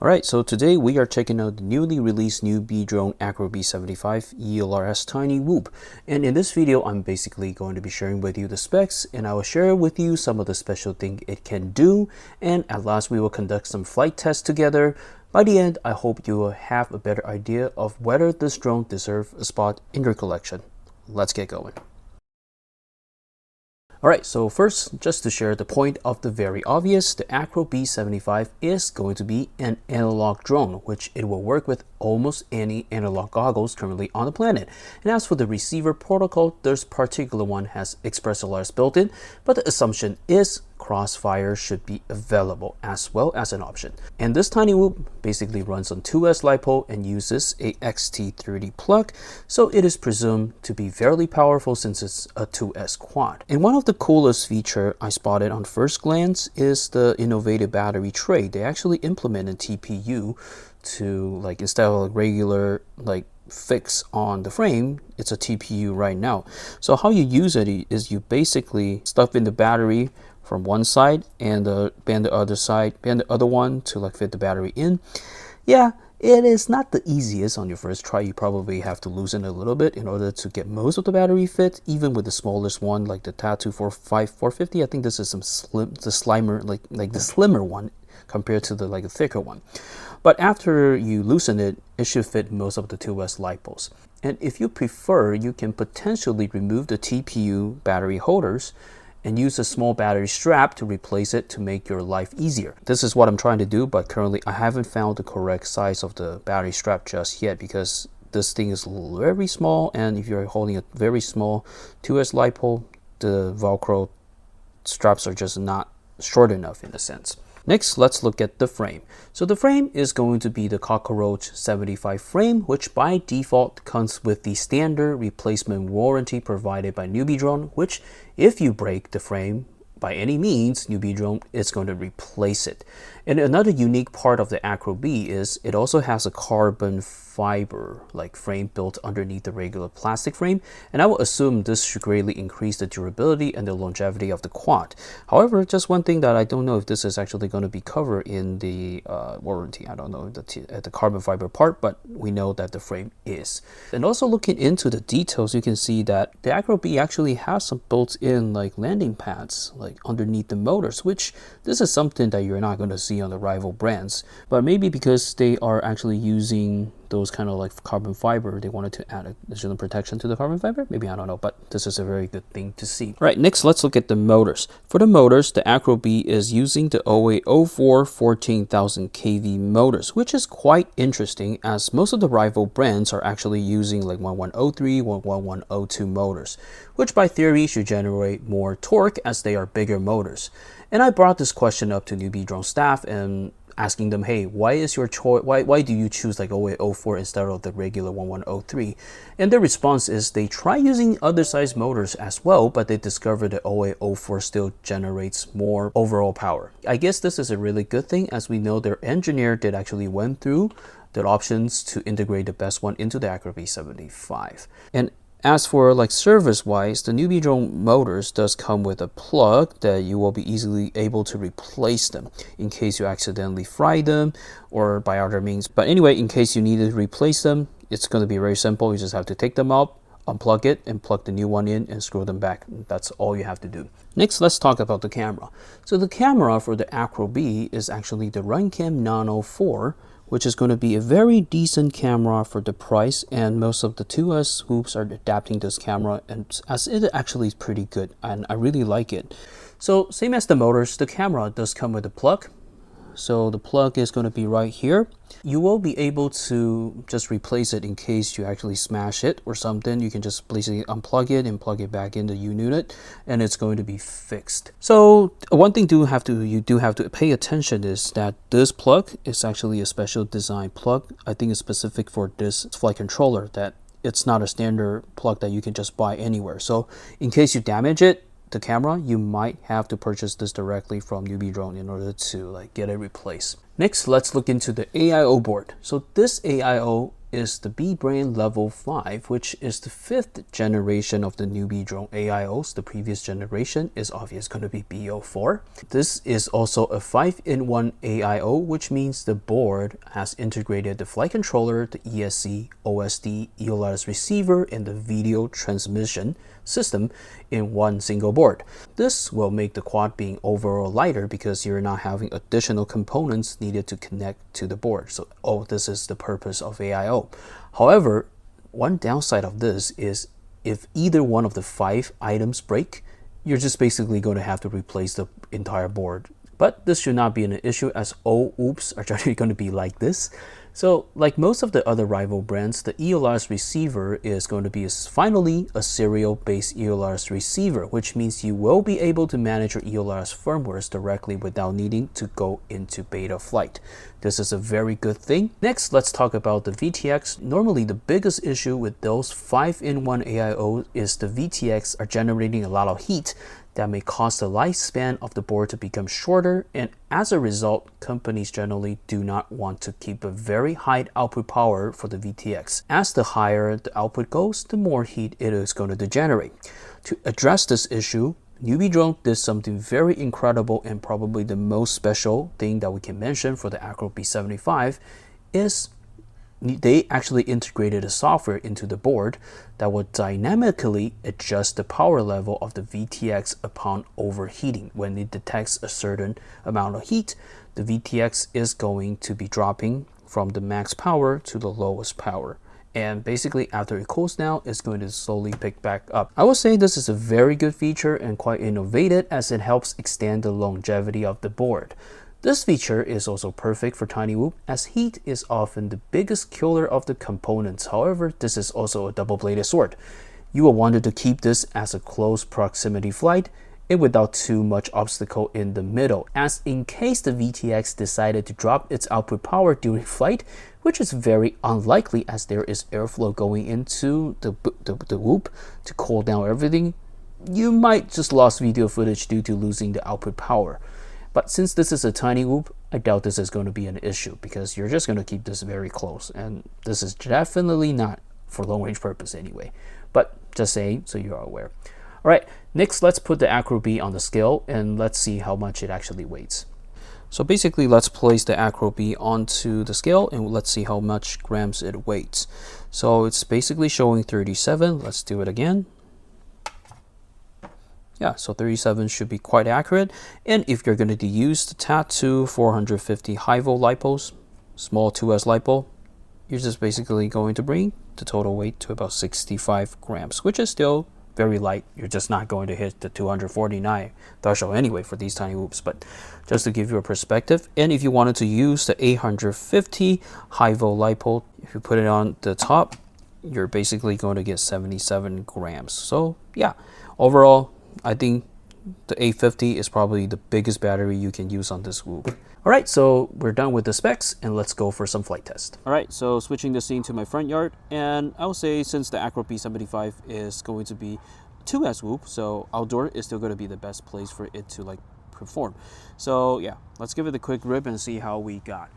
Alright, so today we are checking out the newly released Newbee Drone Acro B75 ELRS Tiny Whoop. And in this video, I'm basically going to be sharing with you the specs, and I will share with you some of the special things it can do. And at last, we will conduct some flight tests together. By the end, I hope you will have a better idea of whether this drone deserves a spot in your collection. Let's get going. Alright, so first, just to share the point of the very obvious, the Acro B75 is going to be an analog drone, which it will work with almost any analog goggles currently on the planet. And as for the receiver protocol, this particular one has XpressLRS built in, but the assumption is Crossfire should be available as well as an option. And this Tiny Whoop basically runs on 2S LiPo and uses a XT30 plug, so it is presumed to be fairly powerful since it's a 2S quad. And one of the coolest feature I spotted on first glance is the innovative battery tray. They actually implemented TPU to, like, instead of a regular fix on the frame, it's a TPU right now. So how you use it is you basically stuff in the battery from one side and bend the other one to fit the battery in. Yeah, it is not the easiest on your first try. You probably have to loosen it a little bit in order to get most of the battery fit, even with the smallest one like the Tattu 450. I think this is the slimmer one compared to the thicker one. But after you loosen it, it should fit most of the 2S LiPos. And if you prefer, you can potentially remove the TPU battery holders and use a small battery strap to replace it to make your life easier. This is what I'm trying to do, but currently I haven't found the correct size of the battery strap just yet because this thing is very small, and if you're holding a very small 2S LiPo, the Velcro straps are just not short enough in a sense. Next, let's look at the frame. So the frame is going to be the Cockroach 75 frame, which by default comes with the standard replacement warranty provided by Newbee Drone, which if you break the frame by any means, Newbee Drone is going to replace it. And another unique part of the Acro B is it also has a carbon fiber frame built underneath the regular plastic frame, and I will assume this should greatly increase the durability and the longevity of the quad. However, just one thing that I don't know if this is actually going to be covered in the warranty. I don't know the carbon fiber part, but we know that the frame is. And also looking into the details, you can see that the Acro B actually has some built-in landing pads underneath the motors, which this is something that you're not going to see on the rival brands. But maybe because they are actually using those kind of carbon fiber, they wanted to add additional protection to the carbon fiber. Maybe, I don't know, but this is a very good thing to see. All right, next let's look at the motors. For the motors, the Acro B is using the OA04 14,000 kV motors, which is quite interesting as most of the rival brands are actually using 1103, 1102 motors, which by theory should generate more torque as they are bigger motors. And I brought this question up to Newbee Drone staff and asking them, hey, why is your choice? Why do you choose OA04 instead of the regular 1103? And their response is they try using other size motors as well, but they discovered that OA04 still generates more overall power. I guess this is a really good thing, as we know their engineer did actually went through the options to integrate the best one into the Acro B75. And as for service-wise, the Newbee Drone motors does come with a plug that you will be easily able to replace them in case you accidentally fry them or by other means. But anyway, in case you need to replace them, it's going to be very simple. You just have to take them out, unplug it, and plug the new one in and screw them back. That's all you have to do. Next, let's talk about the camera. So the camera for the Acro B is actually the Runcam Nano 4, which is going to be a very decent camera for the price, and most of the 2S Whoops are adapting this camera, and as it actually is pretty good, and I really like it. So same as the motors, the camera does come with a plug. So the plug is going to be right here. You will be able to just replace it in case you actually smash it or something. You can just basically unplug it and plug it back in the unit, and it's going to be fixed. So one thing you do have to pay attention is that this plug is actually a special design plug. I think it's specific for this flight controller, that it's not a standard plug that you can just buy anywhere. So in case you damage it, the camera, you might have to purchase this directly from Newbee Drone in order to get it replaced. Next, let's look into the AIO board. So this AIO is the B-Brain Level 5, which is the 5th generation of the Newbie Drone AIOs. The previous generation is obviously going to be B04. This is also a 5-in-1 AIO, which means the board has integrated the flight controller, the ESC, OSD, EOLIS receiver, and the video transmission system in one single board. This will make the quad being overall lighter because you're not having additional components needed to connect to the board. So, this is the purpose of AIO. However, one downside of this is if either one of the 5 items break, you're just basically going to have to replace the entire board. But this should not be an issue, as all OOPs are generally going to be like this. So, like most of the other rival brands, the EOLIS receiver is going to be finally a serial-based EOLIS receiver, which means you will be able to manage your EOLIS firmwares directly without needing to go into beta flight. This is a very good thing. Next, let's talk about the VTX. Normally, the biggest issue with those 5-in-1 AIOs is the VTX are generating a lot of heat that may cause the lifespan of the board to become shorter, and as a result, companies generally do not want to keep a very high output power for the VTX. As the higher the output goes, the more heat it is going to generate. To address this issue, Newbie Drone did something very incredible, and probably the most special thing that we can mention for the Acro B75 is they actually integrated a software into the board that will dynamically adjust the power level of the VTX upon overheating. When it detects a certain amount of heat, the VTX is going to be dropping from the max power to the lowest power. And basically, after it cools down, it's going to slowly pick back up. I would say this is a very good feature and quite innovative, as it helps extend the longevity of the board. This feature is also perfect for tiny OOP, as heat is often the biggest killer of the components. However, this is also a double-bladed sword. You will want to keep this as a close proximity flight and without too much obstacle in the middle, as in case the VTX decided to drop its output power during flight, which is very unlikely as there is airflow going into the OOP to cool down everything, you might just lose video footage due to losing the output power. But since this is a tiny OOP, I doubt this is going to be an issue because you're just going to keep this very close, and this is definitely not for long range purpose anyway. But just saying, so you're aware. All right, next let's put the Acro B on the scale and let's see how much it actually weighs. So basically, let's place the Acro B onto the scale and let's see how much grams it weighs. So it's basically showing 37. Let's do it again. Yeah, so 37 should be quite accurate. And if you're going to use the Tattu 450 high volt LiPos, small 2S LiPo, you're just basically going to bring the total weight to about 65 grams, which is still very light. You're just not going to hit the 249 threshold anyway for these tiny OOPs, but just to give you a perspective. And if you wanted to use the 850 high volt LiPo, if you put it on the top, you're basically going to get 77 grams. So yeah, overall, I think the 850 is probably the biggest battery you can use on this OOP. All right, so we're done with the specs and let's go for some flight test. All right, so switching the scene to my front yard, and I would say since the Acro B75 is going to be 2S OOP, so outdoor is still going to be the best place for it to perform. So yeah, let's give it a quick rip and see how we got.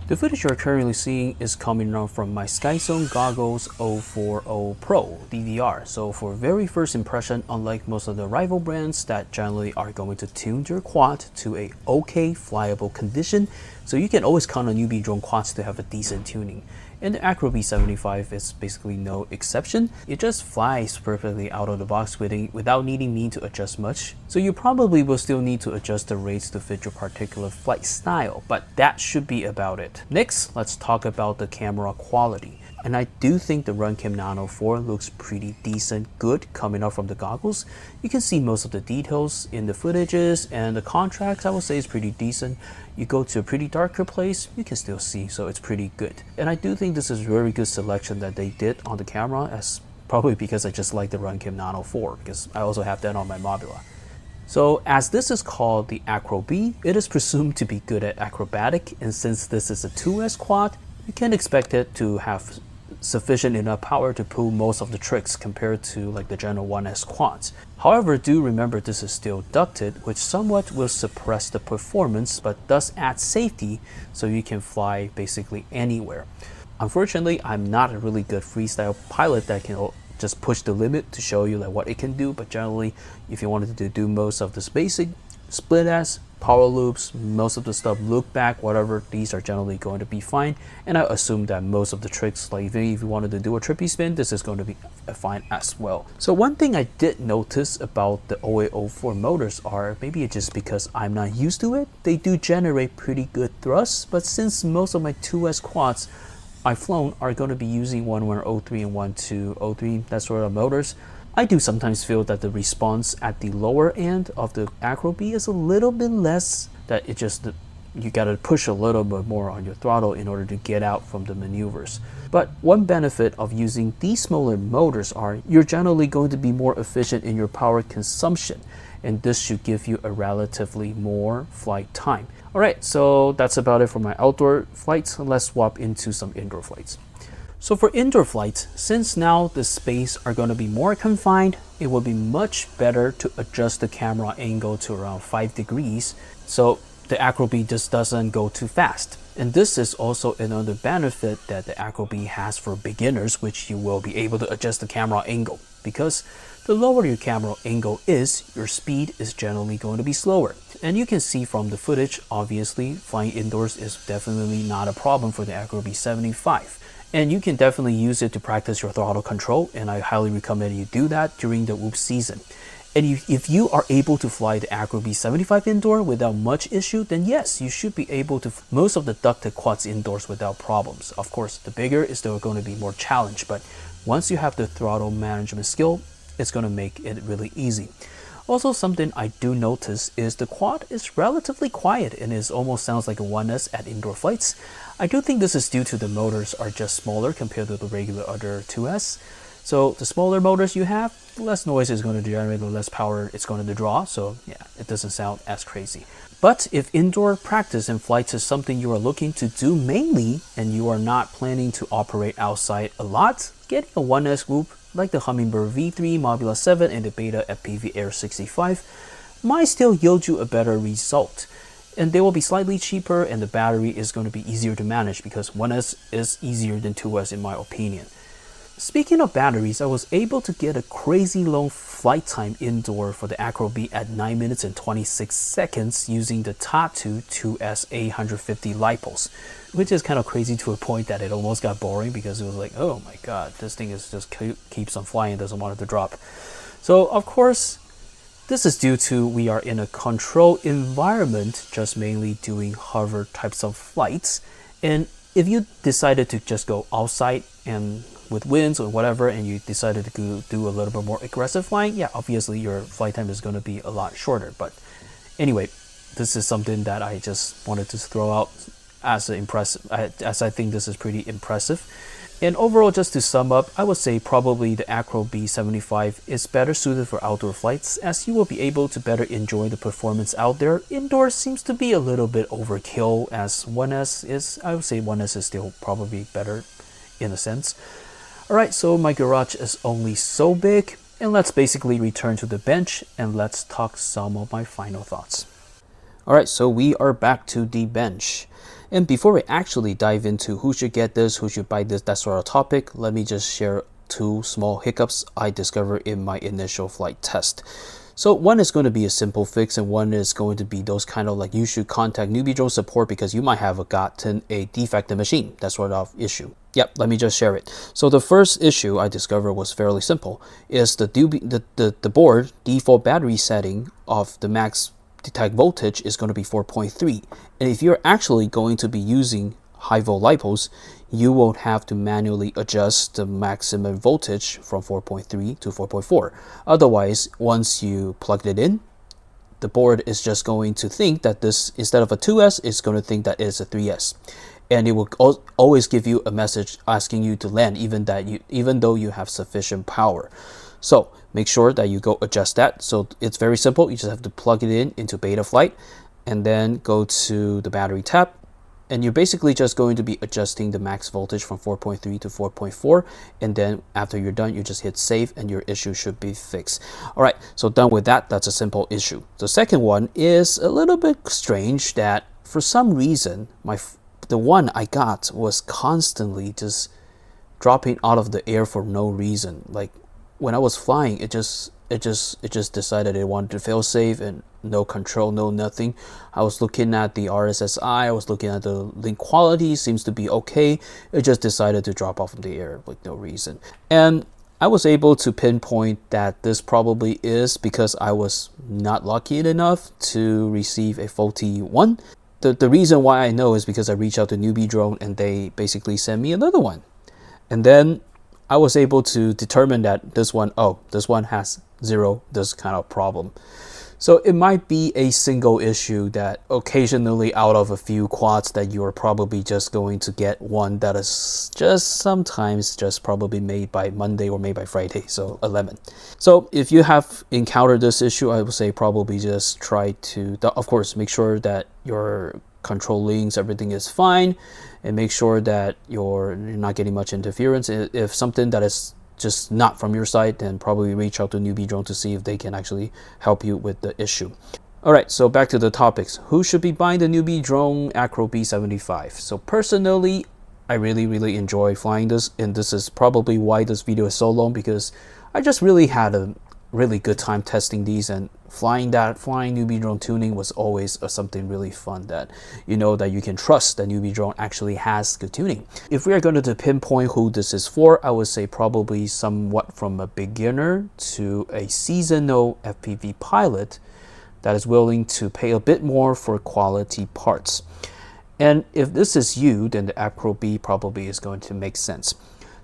The footage you're currently seeing is coming out from my SkyZone Goggles 040 Pro DVR. So for very first impression, unlike most of the rival brands that generally are going to tune your quad to a okay flyable condition, so you can always count on Newbie Drone quads to have a decent tuning. And the Acro B75 is basically no exception. It just flies perfectly out of the box without needing me to adjust much. So you probably will still need to adjust the rates to fit your particular flight style, but that should be about it. Next, let's talk about the camera quality. And I do think the Runcam Nano 4 looks pretty decent good coming out from the goggles. You can see most of the details in the footages, and the contrast I would say is pretty decent. You go to a pretty darker place, you can still see, so it's pretty good. And I do think this is a very good selection that they did on the camera, as probably because I just like the Runcam Nano 4, because I also have that on my Mobula. So as this is called the Acro B, it is presumed to be good at acrobatic, and since this is a 2S quad, you can expect it to have sufficient enough power to pull most of the tricks compared to the general 1S quads. However, do remember this is still ducted, which somewhat will suppress the performance but does add safety so you can fly basically anywhere. Unfortunately, I'm not a really good freestyle pilot that can just push the limit to show you like what it can do, but generally, if you wanted to do most of this basic split S, power loops, most of the stuff, look back, whatever, these are generally going to be fine. And I assume that most of the tricks, like even if you wanted to do a trippy spin, this is going to be fine as well. So one thing I did notice about the 0804 motors are, maybe it's just because I'm not used to it, they do generate pretty good thrusts, but since most of my 2S quads I've flown are going to be using 1103 and 1203, that sort of motors, I do sometimes feel that the response at the lower end of the Acro B is a little bit less, that it just, you gotta push a little bit more on your throttle in order to get out from the maneuvers. But one benefit of using these smaller motors are you're generally going to be more efficient in your power consumption, and this should give you a relatively more flight time. Alright, so that's about it for my outdoor flights. Let's swap into some indoor flights. So for indoor flights, since now the space are going to be more confined, it will be much better to adjust the camera angle to around 5 degrees so the Acro B just doesn't go too fast. And this is also another benefit that the Acro B has for beginners, which you will be able to adjust the camera angle, because the lower your camera angle is, your speed is generally going to be slower. And you can see from the footage, obviously, flying indoors is definitely not a problem for the Acro B 75. And you can definitely use it to practice your throttle control, and I highly recommend you do that during the whoop season. And if you are able to fly the Acro B 75 indoor without much issue, then yes, you should be able to most of the ducted quads indoors without problems. Of course, the bigger is still going to be more challenge, but once you have the throttle management skill, it's going to make it really easy. Also, something I do notice is the quad is relatively quiet and it almost sounds like a 1S at indoor flights. I do think this is due to the motors are just smaller compared to the regular other 2S. So the smaller motors you have, the less noise is going to generate, the less power it's going to draw. So yeah, it doesn't sound as crazy. But if indoor practice and flights is something you are looking to do mainly and you are not planning to operate outside a lot, getting a 1S whoop like the Humminbird V3, Mobula 7, and the Beta FPV Air 65 might still yield you a better result. And they will be slightly cheaper and the battery is going to be easier to manage because 1S is easier than 2S in my opinion. Speaking of batteries, I was able to get a crazy long flight time indoor for the Acro B at 9 minutes and 26 seconds using the Tattu 2S A150 LiPos, which is kind of crazy to a point that it almost got boring because it was like, oh my god, this thing is just keeps on flying, doesn't want it to drop. So of course, this is due to we are in a controlled environment, just mainly doing hover types of flights. And if you decided to just go outside and with winds or whatever, and you decided to do a little bit more aggressive flying, yeah, obviously your flight time is going to be a lot shorter. But anyway, this is something that I just wanted to throw out as I think this is pretty impressive. And overall, just to sum up, I would say probably the Acro B 75 is better suited for outdoor flights, as you will be able to better enjoy the performance out there. Indoors seems to be a little bit overkill, as 1S is, I would say 1S is still probably better in a sense. Alright, so my garage is only so big, and let's basically return to the bench and let's talk some of my final thoughts. Alright, so we are back to the bench. And before we actually dive into who should get this, who should buy this, that sort of topic, let me just share two small hiccups I discovered in my initial flight test. So one is going to be a simple fix, and one is going to be those kind of like you should contact Newbie Drone support because you might have gotten a defective machine, that sort of issue. Yep, let me just share it. So the first issue I discovered was fairly simple, is the board default battery setting of the max detect voltage is going to be 4.3, and if you're actually going to be using high volt LiPos, you won't have to manually adjust the maximum voltage from 4.3 to 4.4. Otherwise, once you plug it in, the board is just going to think that this, instead of a 2S, it's going to think that it's a 3S. And it will always give you a message asking you to land even though you have sufficient power. So make sure that you go adjust that. So it's very simple. You just have to plug it in into Betaflight and then go to the battery tab. And you're basically just going to be adjusting the max voltage from 4.3 to 4.4. And then after you're done, you just hit save and your issue should be fixed. All right, so done with that. That's a simple issue. The second one is a little bit strange that for some reason, the one I got was constantly just dropping out of the air for no reason. Like when I was flying, it just decided it wanted to fail safe and no control, no nothing. I was looking at the RSSI, I was looking at the link quality, seems to be okay. It just decided to drop off of the air with no reason. And I was able to pinpoint that this probably is because I was not lucky enough to receive a faulty one. The reason why I know is because I reached out to Newbie Drone and they basically sent me another one. And then I was able to determine that this one has zero this kind of problem. So it might be a single issue that occasionally out of a few quads that you are probably just going to get one that is just sometimes just probably made by Monday or made by Friday, so a lemon. So if you have encountered this issue, I would say probably just try to, of course, make sure that your control links, everything is fine, and make sure that you're not getting much interference. If something that is just not from your side, then probably reach out to Newbie Drone to see if they can actually help you with the issue. Alright, so back to the topics. Who should be buying the Newbie Drone Acro B75? So personally, I really enjoy flying this, and this is probably why this video is so long, because I just really had a really good time testing these, and flying Newbie Drone tuning was always something really fun that you know that you can trust that Newbie Drone actually has good tuning. If we are going to pinpoint who this is for, I would say probably somewhat from a beginner to a seasonal FPV pilot that is willing to pay a bit more for quality parts. And if this is you, then the Acro B probably is going to make sense.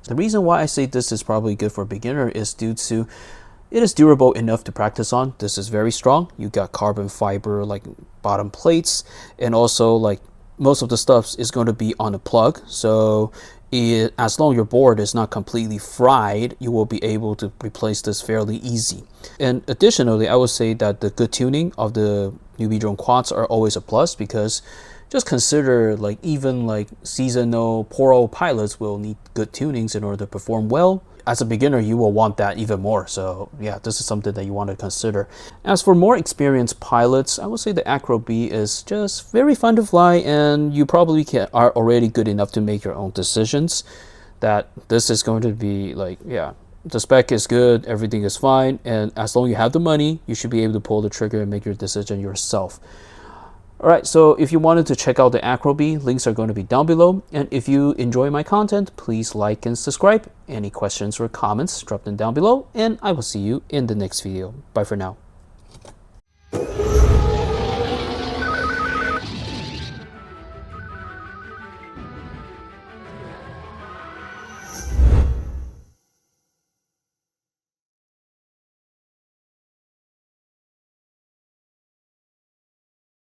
The reason why I say this is probably good for a beginner is due to it is durable enough to practice on. This is very strong. You got carbon fiber like bottom plates, and also like most of the stuff is going to be on a plug. So as long as your board is not completely fried, you will be able to replace this fairly easy. And additionally, I would say that the good tuning of the Newbie Drone quads are always a plus, because just consider like even like seasonal pro pilots will need good tunings in order to perform well. As a beginner, you will want that even more. So yeah, this is something that you want to consider. As for more experienced pilots, I would say the Acro B is just very fun to fly, and you probably are already good enough to make your own decisions. That this is going to be like, yeah, the spec is good, everything is fine, and as long as you have the money, you should be able to pull the trigger and make your decision yourself. Alright, so if you wanted to check out the Acro B, links are going to be down below. And if you enjoy my content, please like and subscribe. Any questions or comments, drop them down below, and I will see you in the next video. Bye for now.